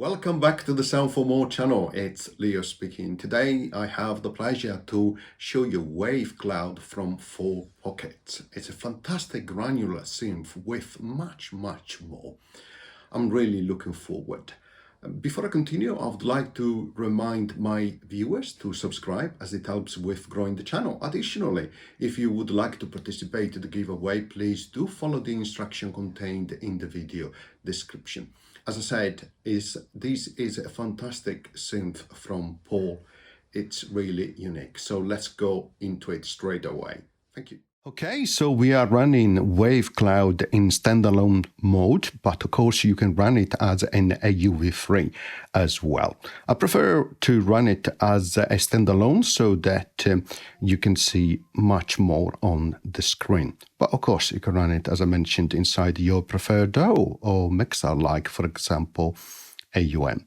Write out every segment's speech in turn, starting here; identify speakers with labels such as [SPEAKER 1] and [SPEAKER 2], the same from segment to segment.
[SPEAKER 1] Welcome back to the Sound for More channel. It's Leo speaking. Today I have the pleasure to show you WaveCloud from 4Pockets. It's a fantastic granular synth with much more. I'm really looking forward. Before I continue, I would like to remind my viewers to subscribe as it helps with growing the channel. Additionally, if you would like to participate in the giveaway, please do follow the instruction contained in the video description. As I said, this is a fantastic synth from Paul. It's really unique. So let's go into it straight away. Thank you. Okay, so we are running WaveCloud in standalone mode, but of course you can run it as an AUV3 as well. I prefer to run it as a standalone so that you can see much more on the screen. But of course you can run it, as I mentioned, inside your preferred DAW or mixer, like for example AUM.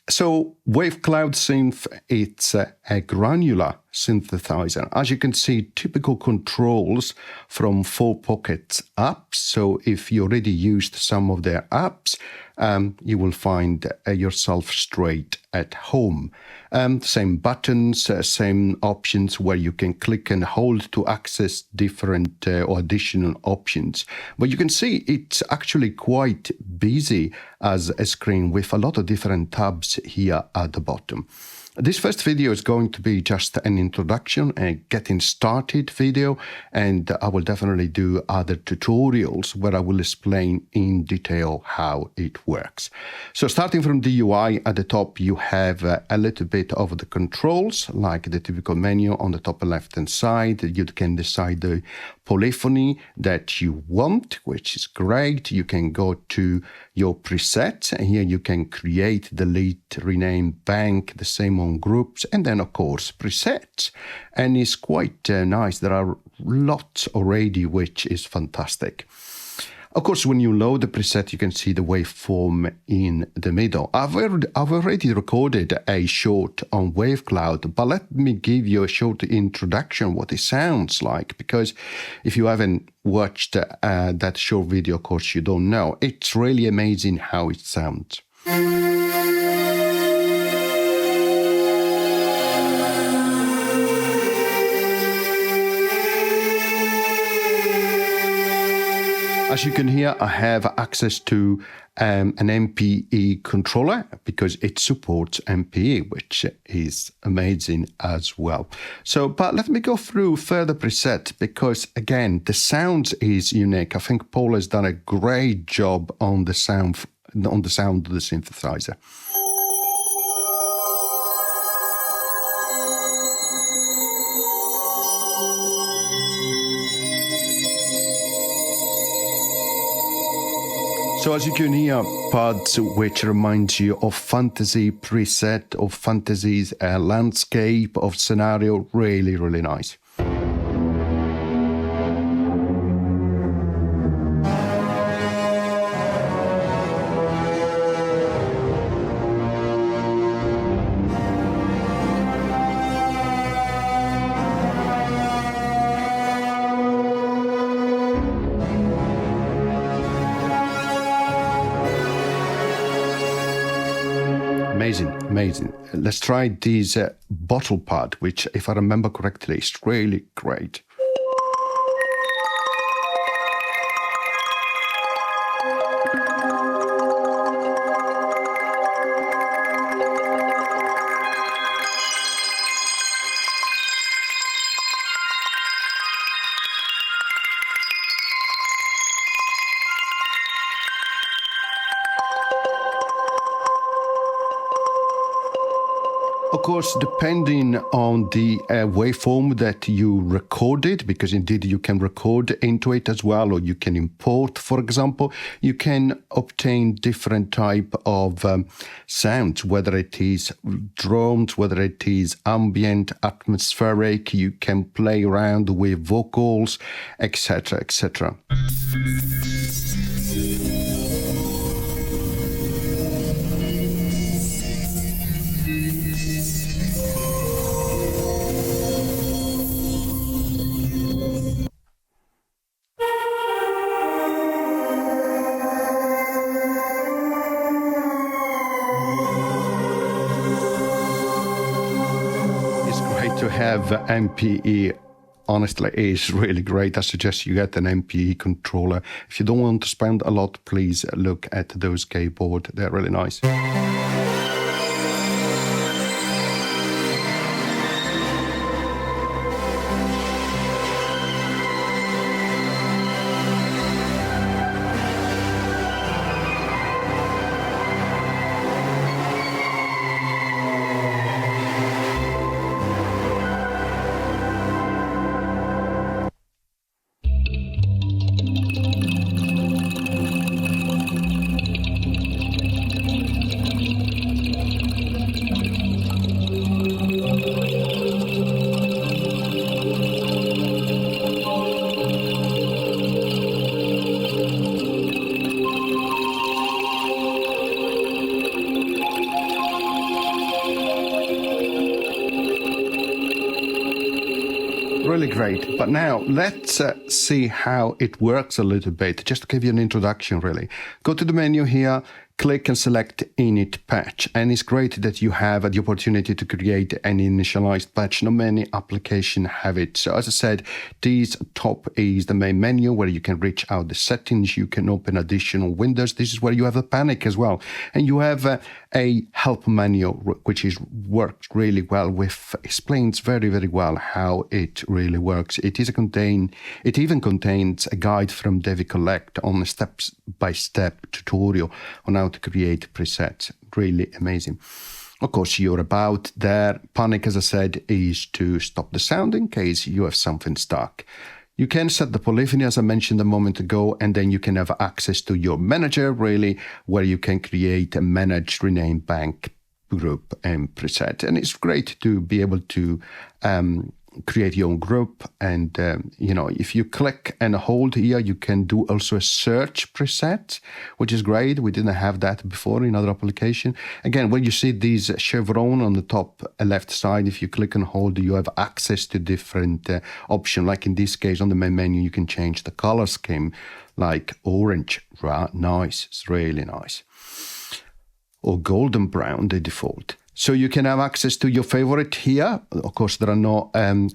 [SPEAKER 1] So WaveCloud Synth, it's a granular synthesizer. As you can see, typical controls from 4Pockets apps. So if you already used some of their apps, you will find yourself straight at home. Same buttons, same options where you can click and hold to access different or additional options. But you can see it's actually quite busy as a screen with a lot of different tabs here at the bottom. This first video is going to be just an introduction and getting started video, and I will definitely do other tutorials where I will explain in detail how it works. So starting from the UI, at the top you have a little bit of the controls, like the typical menu on the top left hand side. You can decide the polyphony that you want, which is great. You can go to your presets, and here you can create, delete, rename, bank, the same on groups, and then of course presets. And it's quite nice. There are lots already, which is fantastic. Of course, when you load the preset, you can see the waveform in the middle. I've already recorded a short on WaveCloud, but let me give you a short introduction what it sounds like, because if you haven't watched that short video, of course, you don't know. It's really amazing how it sounds. As you can hear, I have access to an MPE controller because it supports MPE, which is amazing as well. So, but let me go through further presets because, again, the sound is unique. I think Paul has done a great job on the sound of the synthesizer. So as you can hear, pads which reminds you of fantasy preset, of fantasies, landscape, of scenario, really nice. Amazing. Let's try this bottle pad, which, if I remember correctly, is really great. Of course, depending on the waveform that you recorded, because indeed you can record into it as well, or you can import, for example, you can obtain different type of sounds, whether it is drones, whether it is ambient, atmospheric, you can play around with vocals, etc., etc. have MPE. Honestly, is really great. I suggest you get an MPE controller. If you don't want to spend a lot, please look at those keyboards. They're really nice. Really great. But now let's see how it works a little bit, just to give you an introduction really. Go to the menu here, click and select Init Patch. And it's great that you have the opportunity to create an initialized patch. Not many applications have it. So as I said, this top is the main menu where you can reach out the settings. You can open additional windows. This is where you have a panic as well. And you have a help menu, which works really well with, explains very, very well how it really works. It even contains a guide from David Collect on a step-by-step tutorial on how to create presets. Really amazing. Of course, you're about there. Panic, as I said, is to stop the sound in case you have something stuck. You can set the polyphony, as I mentioned a moment ago, and then you can have access to your manager, really, where you can create a manage, rename, bank, group, and preset. And it's great to be able to create your own group. And, if you click and hold here, you can do also a search preset, which is great. We didn't have that before in other application. Again, when you see these chevron on the top left side, if you click and hold, you have access to different options. Like in this case, on the main menu, you can change the color scheme, like orange. Right, nice. It's really nice. Or golden brown, the default. So you can have access to your favorite here. Of course, there are no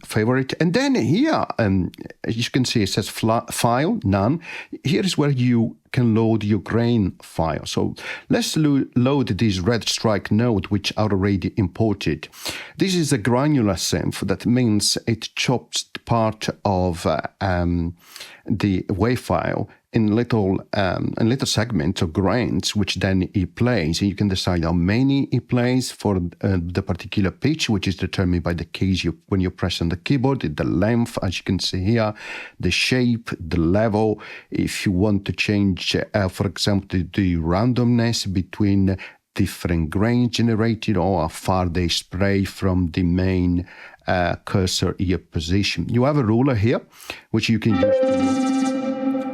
[SPEAKER 1] favorite. And then here, as you can see, it says file, none. Here is where you can load your grain file. So let's load this red strike node, which I already imported. This is a granular synth. That means it chops part of the wave file in little segments or grains, which then it plays. And you can decide how many it plays for the particular pitch, which is determined by the keys when you press on the keyboard, the length, as you can see here, the shape, the level. If you want to change, for example, the randomness between different grains generated, or how far they spray from the main cursor ear position. You have a ruler here, which you can use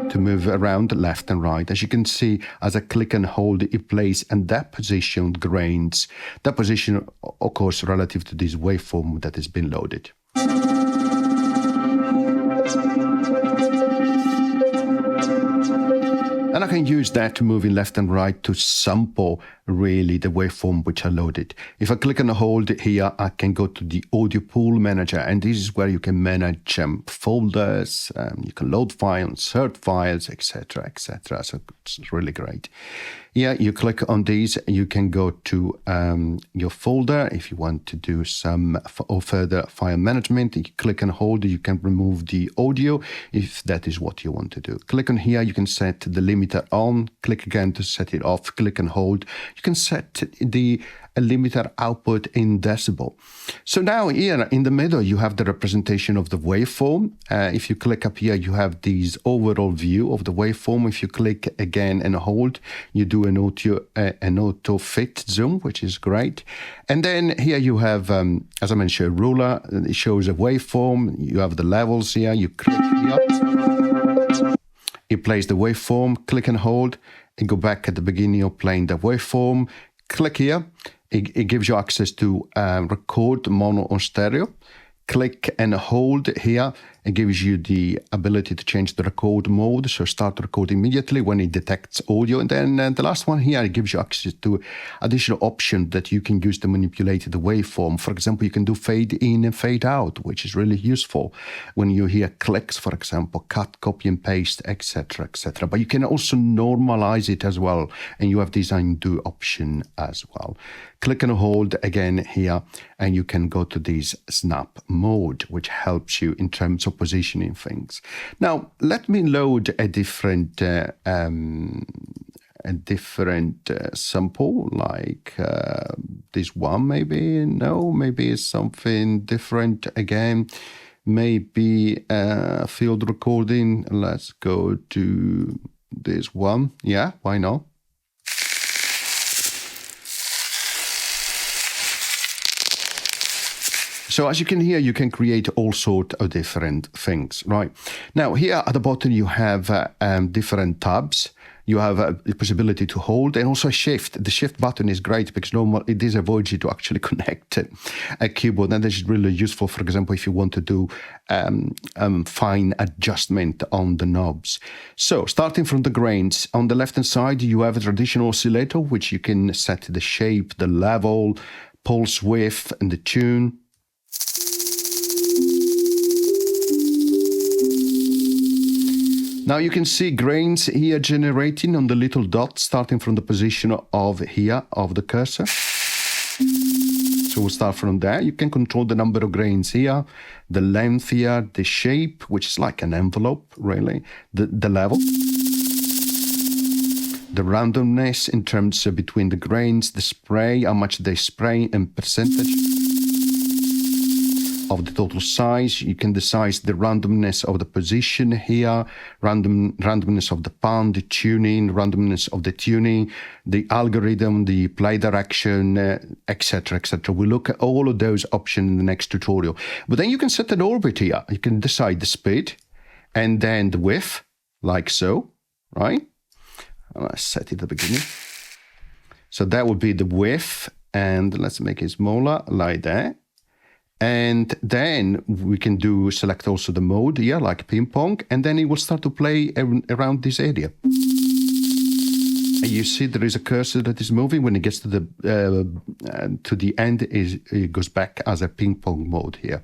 [SPEAKER 1] to move around left and right. As you can see, as I click and hold, it plays and that position grains. That position, of course, relative to this waveform that has been loaded. And I can use that to move in left and right to sample really the waveform which I loaded. If I click and hold here, I can go to the audio pool manager, and this is where you can manage folders, you can load files, insert files, etc., etc. So it's really great. Yeah, you click on these, you can go to your folder if you want to do some further file management. You click and hold, you can remove the audio if that is what you want to do. Click on here, you can set the limiter on, click again to set it off, click and hold. You can set the limiter output in decibel. So now here in the middle, you have the representation of the waveform. If you click up here, you have this overall view of the waveform. If you click again and hold, you do an auto fit zoom, which is great. And then here you have, as I mentioned, a ruler. It shows a waveform. You have the levels here. You click here. It plays the waveform. Click and hold, and go back at the beginning of playing the waveform. Click here. It gives you access to record mono or stereo. Click and hold here, It gives you the ability to change the record mode, so start record immediately when it detects audio. And then the last one here, it gives you access to additional options that you can use to manipulate the waveform. For example, you can do fade in and fade out, which is really useful when you hear clicks, for example, cut, copy and paste, etc., etc. But you can also normalize it as well, and you have this undo option as well. Click and hold again here, and you can go to this snap mode, which helps you in terms of positioning things. Now, let me load a different sample, like this one, maybe. No, maybe it's something different again. Maybe field recording. Let's go to this one. Yeah, why not? So as you can hear, you can create all sorts of different things, right? Now here at the bottom, you have different tabs. You have the possibility to hold and also a shift. The shift button is great because normally it disavoids you to actually connect a keyboard. And this is really useful, for example, if you want to do fine adjustment on the knobs. So starting from the grains, on the left-hand side, you have a traditional oscillator, which you can set the shape, the level, pulse width, and the tune. Now you can see grains here generating on the little dot starting from the position of here of the cursor. So we'll start from there. You can control the number of grains here, the length here, the shape, which is like an envelope really, the level, the randomness in terms of between the grains, the spray, how much they spray and percentage of the total size. You can decide the randomness of the position here, randomness of the pan, the tuning, randomness of the tuning, the algorithm, the play direction, etc., etc. We'll look at all of those options in the next tutorial. But then you can set an orbit here. You can decide the speed and then the width, like so, right? Let's set it at the beginning. So that would be the width, and let's make it smaller, like that. And then we can select also the mode here, like ping pong, and then it will start to play around this area. And you see there is a cursor that is moving. When it gets to the end, it goes back as a ping pong mode here.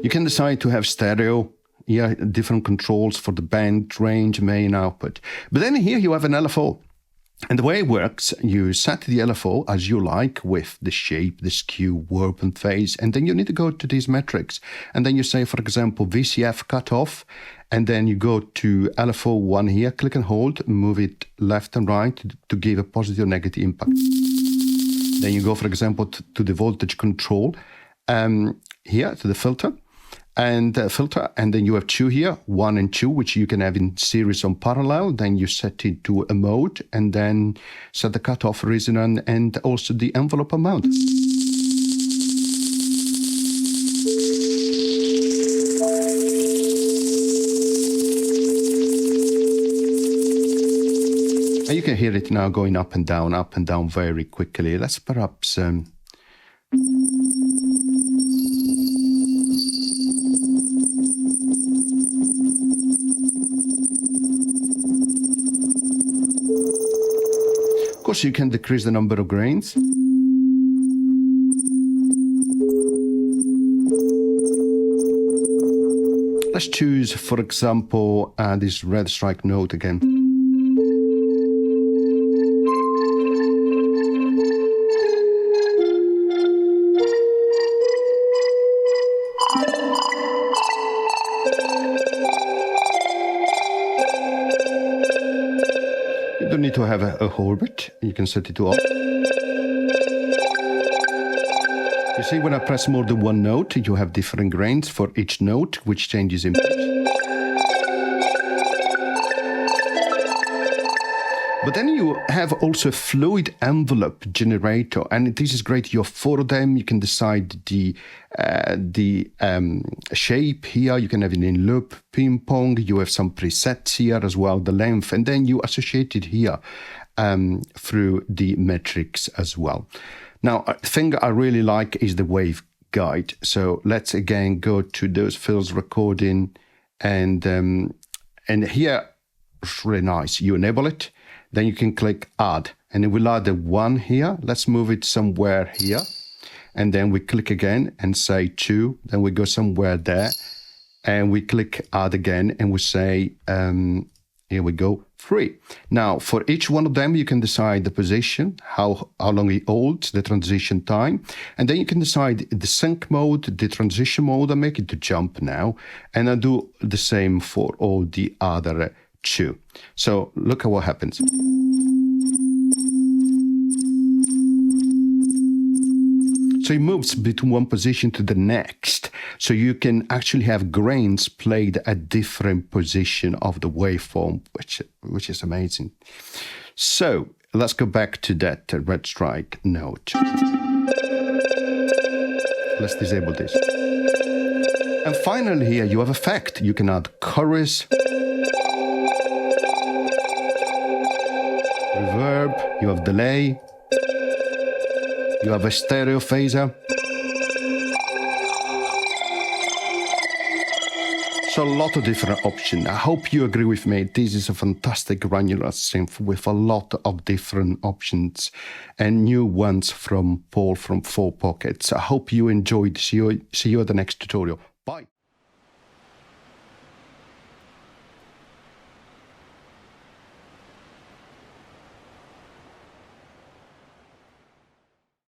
[SPEAKER 1] You can decide to have stereo. Yeah, different controls for the band, range, main, output. But then here you have an LFO. And the way it works, you set the LFO as you like with the shape, the skew, warp and phase. And then you need to go to these metrics. And then you say, for example, VCF cutoff. And then you go to LFO 1 here, click and hold, move it left and right to give a positive or negative impact. Then you go, for example, to the voltage control here, to the filter. And then you have 2 here, 1 and 2, which you can have in series on parallel. Then you set it to a mode and then set the cutoff, resonance, and also the envelope amount. And you can hear it now going up and down very quickly. Let's perhaps... Of course, you can decrease the number of grains. Let's choose, for example, this red strike note again. You don't need to have a orbit. You can set it to off. You see, when I press more than one note, you have different grains for each note, which changes in pitch. But then you have also a fluid envelope generator, and this is great. You have 4 of them. You can decide the shape here. You can have it in loop, ping pong. You have some presets here as well, the length, and then you associate it here through the metrics as well. Now, a thing I really like is the WaveGlide. So let's again go to those fields recording, and here it's really nice. You enable it. Then you can click add, and it will add the 1 here. Let's move it somewhere here. And then we click again and say 2. Then we go somewhere there, and we click add again, and we say, here we go, 3. Now, for each one of them, you can decide the position, how long it holds, the transition time. And then you can decide the sync mode, the transition mode. I make it to jump now. And I do the same for all the other 2. So look at what happens. So it moves between one position to the next. So you can actually have grains played at different position of the waveform, which is amazing. So let's go back to that red strike note. Let's disable this. And finally here you have effect. You can add chorus, reverb, you have delay, you have a stereo phaser. So a lot of different options. I hope you agree with me. This is a fantastic granular synth with a lot of different options and new ones from Paul from 4Pockets. I hope you enjoyed. See you at the next tutorial. Bye.